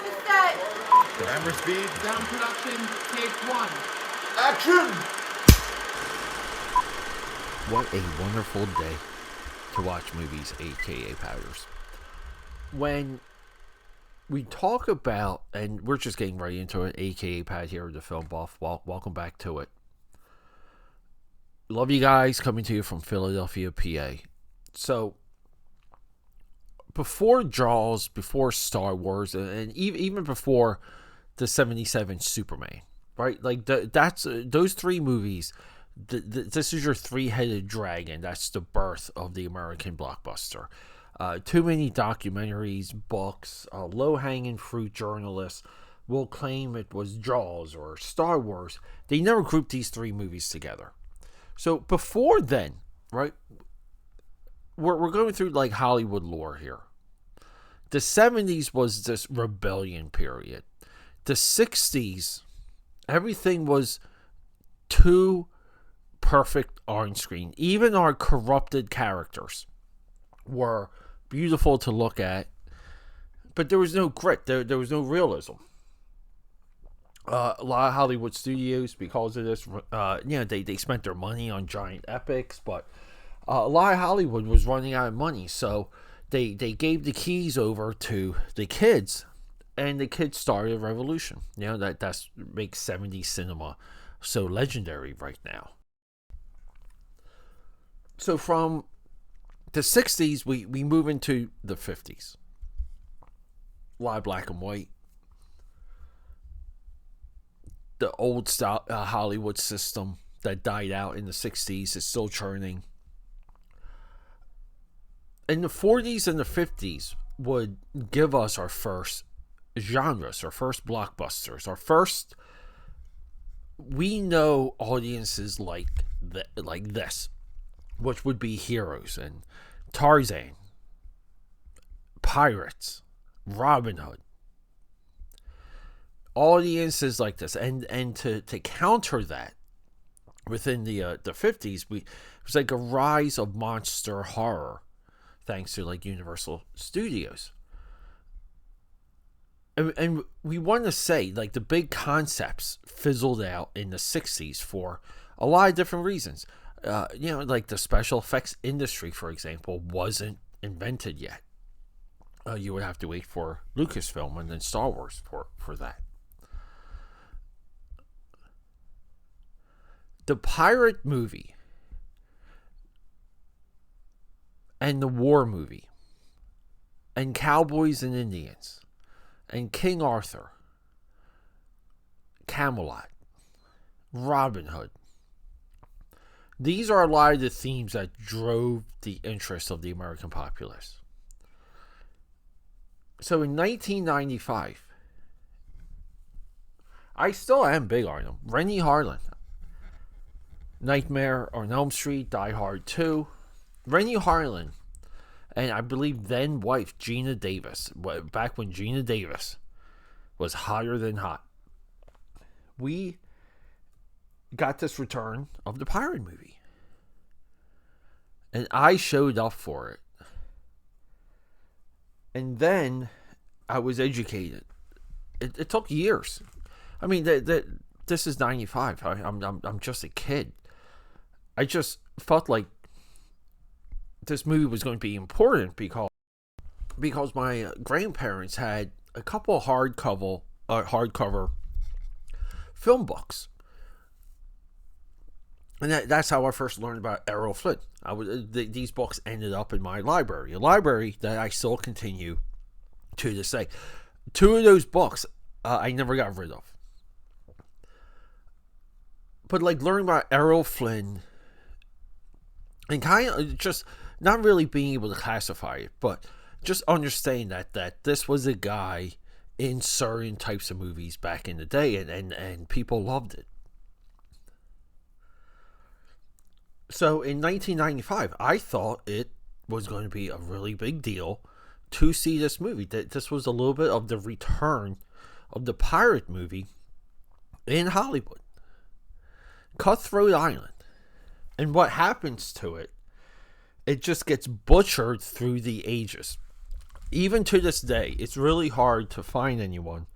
to set. Camera speed. Sound production, take one. Action! What a wonderful day to watch movies, aka Powders. When we talk about, and we're just getting right into it, aka Pad here with the Film Buff. Welcome back to it. Love you guys, coming to you from Philadelphia, PA. So, before Jaws, before Star Wars, and even before the 77 Superman, right? Like, that's those three movies. This is your three-headed dragon. That's the birth of the American blockbuster. Too many documentaries, books, low-hanging fruit journalists will claim it was Jaws or Star Wars. They never grouped these three movies together. So before then, right, we're going through like Hollywood lore here. The 70s was this rebellion period. The 60s, everything was too perfect on screen. Even our corrupted characters were beautiful to look at, but there was no grit. There was no realism. A lot of Hollywood studios, because of this, they spent their money on giant epics, but a lot of Hollywood was running out of money, so they gave the keys over to the kids, and the kids started a revolution. That's makes 70s cinema so legendary right now. So from the 60s, we move into the 50s. A lot of black and white. The old style Hollywood system that died out in the 60s is still churning. In the 40s and the 50s would give us our first genres, our first blockbusters, our first, we know audiences like this, which would be Heroes and Tarzan, Pirates, Robin Hood. Audiences like this, and to counter that, within the 50s, it was like a rise of monster horror, thanks to like Universal Studios. And we want to say, like, the big concepts fizzled out in the 60s for a lot of different reasons. Like the special effects industry, for example, wasn't invented yet. You would have to wait for Lucasfilm and then Star Wars for that. The pirate movie and the war movie and Cowboys and Indians and King Arthur, Camelot, Robin Hood. These are a lot of the themes that drove the interest of the American populace. So in 1995, I still am big on them. Rennie Harlin, Nightmare on Elm Street, Die Hard 2. Rennie Harlin, and I believe then wife Gina Davis, back when Gina Davis was hotter than hot, we got this return of the pirate movie. And I showed up for it. And then I was educated. It took years. I mean, this is 95. I'm just a kid. I just felt like this movie was going to be important because my grandparents had a couple of hardcover film books. And that's how I first learned about Errol Flynn. These books ended up in my library, a library that I still continue to this day. Two of those books I never got rid of. But like learning about Errol Flynn and kind of just not really being able to classify it, but just understanding that this was a guy in certain types of movies back in the day, and people loved it. So in 1995, I thought it was going to be a really big deal to see this movie. That this was a little bit of the return of the pirate movie in Hollywood. Cutthroat Island. And what happens to it, it just gets butchered through the ages. even to this day, it's really hard to find anyone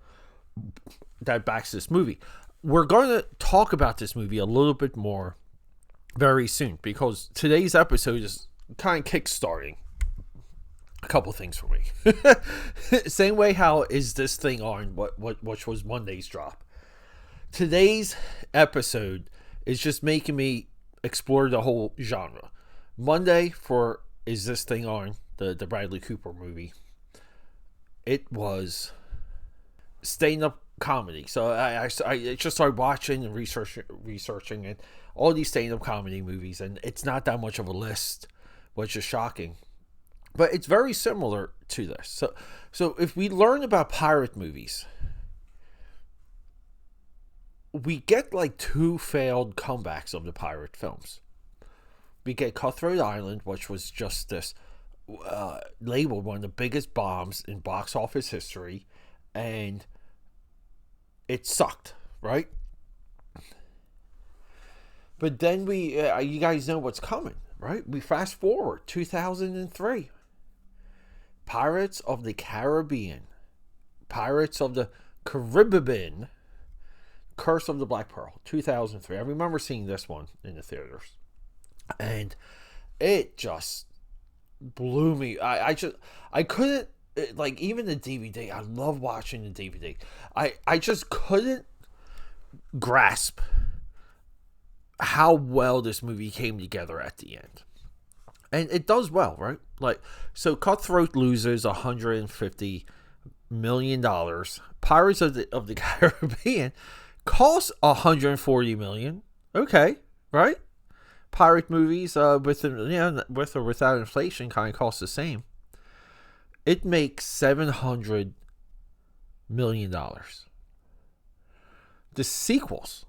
that backs this movie. We're going to talk about this movie a little bit more very soon, because today's episode is kind of kickstarting a couple things for me. Same way how is this thing on which was Monday's drop. Today's episode is just making me explore the whole genre. Monday for is this thing on the Bradley Cooper movie. It was stand-up comedy. So I just started watching and researching and all these stand-up comedy movies, and it's not that much of a list, which is shocking. But it's very similar to this. So if we learn about pirate movies, we get like two failed comebacks of the pirate films. We get Cutthroat Island, which was just this labeled one of the biggest bombs in box office history, and it sucked, right? But then you guys know what's coming, right? We fast forward 2003. Pirates of the Caribbean. Pirates of the Caribbean. Curse of the Black Pearl, 2003. I remember seeing this one in the theaters. And it just blew me. I couldn't, like, even the DVD. I love watching the DVD. I just couldn't grasp how well this movie came together at the end. And it does well, right? Like, so Cutthroat loses $150 million. Pirates of the Caribbean costs $140 million. Okay, right? Pirate movies with or without inflation kind of cost the same. It makes $700 million. The sequels,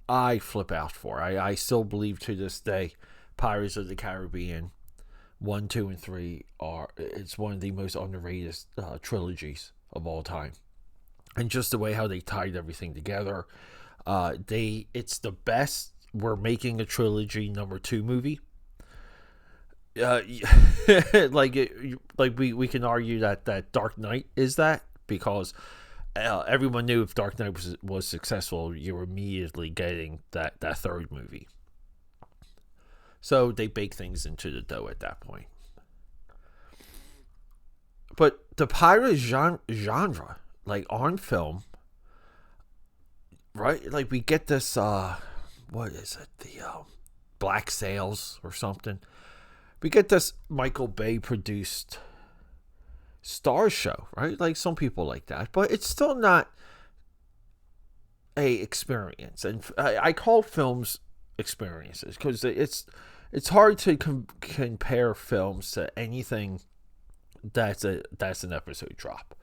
I flip out for. I still believe to this day, Pirates of the Caribbean 1, 2, and 3 it's one of the most underrated trilogies of all time. And just the way how they tied everything together, it's the best. We're making a trilogy number 2 movie. Like we can argue that Dark Knight is that, because everyone knew if Dark Knight was successful, you were immediately getting that third movie. So they bake things into the dough at that point. But the pirate genre, like on film, right? Like we get this, what is it? The Black Sails or something. We get this Michael Bay produced star show, right? Like some people like that, but it's still not a experience. And I call films experiences because it's hard to compare films to anything that's an episode drop.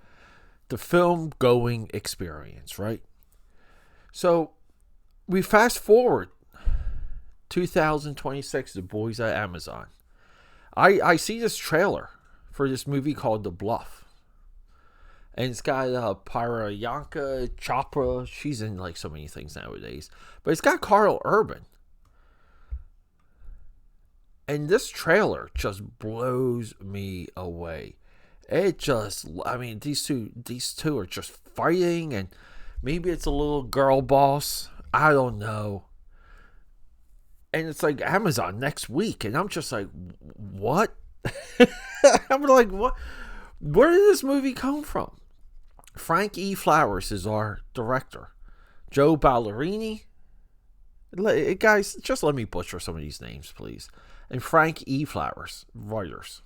The film going experience, right? So we fast forward 2026, The Boys at Amazon. I see this trailer for this movie called The Bluff. And it's got Priyanka Chopra. She's in like so many things nowadays. But it's got Carl Urban. And this trailer just blows me away. It just, I mean, these two are just fighting, and maybe it's a little girl boss. I don't know. And it's like Amazon next week, and I'm just like, what? I'm like, what? Where did this movie come from? Frank E. Flowers is our director. Joe Ballerini. Guys, just let me butcher some of these names, please. And Frank E. Flowers, writers.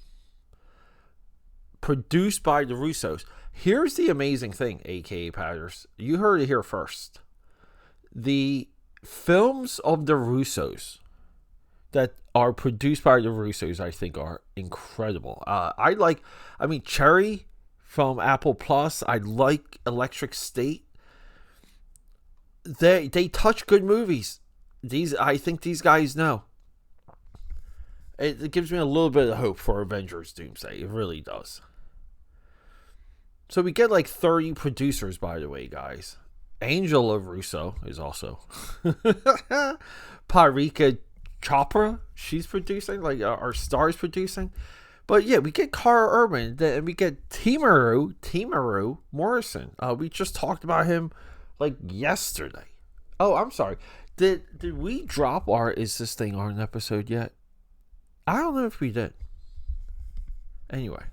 Produced by the Russos. Here's the amazing thing, AKAPADers. You heard it here first. The films of the Russos that are produced by the Russos, I think, are incredible. Cherry from Apple Plus. I like Electric State. They touch good movies. I think these guys know. It gives me a little bit of hope for Avengers Doomsday. It really does. So we get like 30 producers, by the way, guys. Angela Russo is also. Parika Chopra, she's producing. Like our star's producing. But yeah, we get Carl Urban, and we get Timaru Morrison. We just talked about him like yesterday. Oh, I'm sorry. Did we drop our Is This Thing On episode yet? I don't know if we did. Anyway.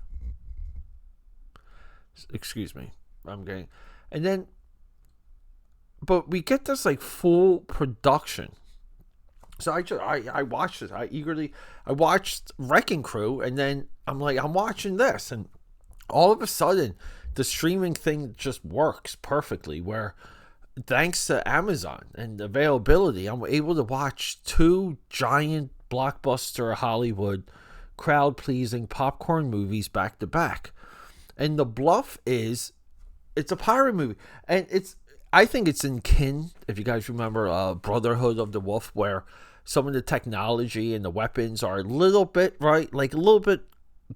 Excuse me. And then, but we get this like full production. So I watched this. I watched Wrecking Crew, and then I'm like, I'm watching this, and all of a sudden the streaming thing just works perfectly, where thanks to Amazon and availability, I'm able to watch 2 giant blockbuster Hollywood crowd pleasing popcorn movies back to back. And The Bluff it's a pirate movie, and I think it's in kin, if you guys remember Brotherhood of the Wolf, where some of the technology and the weapons are a little bit, right, like a little bit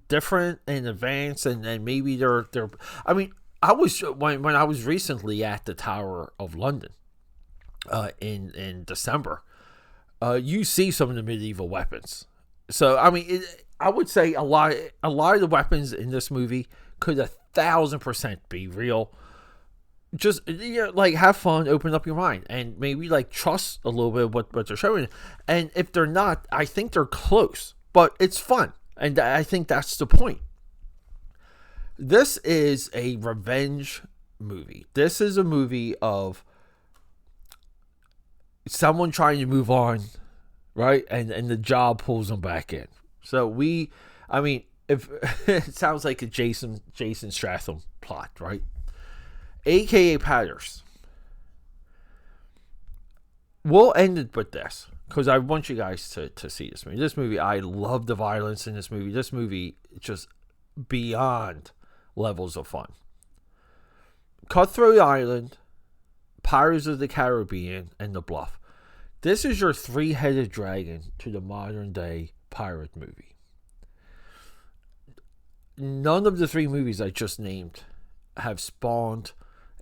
different and advanced, and maybe they're I mean, I was when I was recently at the Tower of London in December, you see some of the medieval weapons. So I mean, I would say a lot of the weapons in this movie could 1,000% be real. Just, like, have fun, open up your mind, and maybe like trust a little bit of what they're showing. And if they're not, I think they're close, but it's fun, and I think that's the point. This is a revenge movie. This is a movie of someone trying to move on, right? And the job pulls them back in. So if it sounds like a Jason Statham plot, right? AKAPADers. We'll end it with this, because I want you guys to see this movie. This movie, I love the violence in this movie. This movie, just beyond levels of fun. Cutthroat Island, Pirates of the Caribbean, and The Bluff. This is your 3-headed dragon to the modern day pirate movie. None of the 3 movies I just named have spawned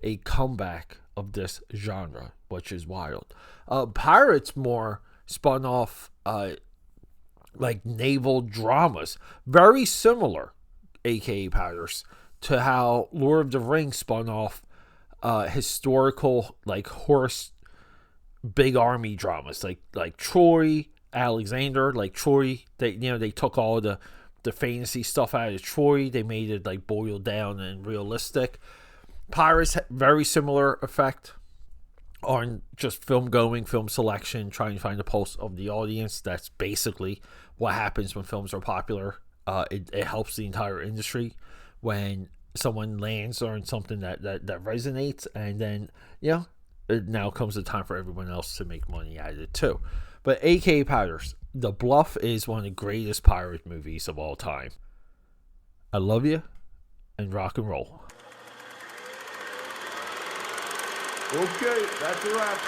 a comeback of this genre, which is wild. Pirates more spun off like naval dramas, very similar, AKAPADers, to how Lord of the Rings spun off historical, like, horse big army dramas, like Troy, Alexander. Like Troy, they took all the fantasy stuff out of Troy, they made it like boiled down and realistic. Pirates, very similar effect on just film selection, trying to find the pulse of the audience. That's basically what happens when films are popular. It helps the entire industry when someone lands on something that resonates, and then it now comes the time for everyone else to make money out of it too. But AKAPADers, The Bluff is one of the greatest pirate movies of all time. I love you, and rock and roll. Okay, that's a wrap.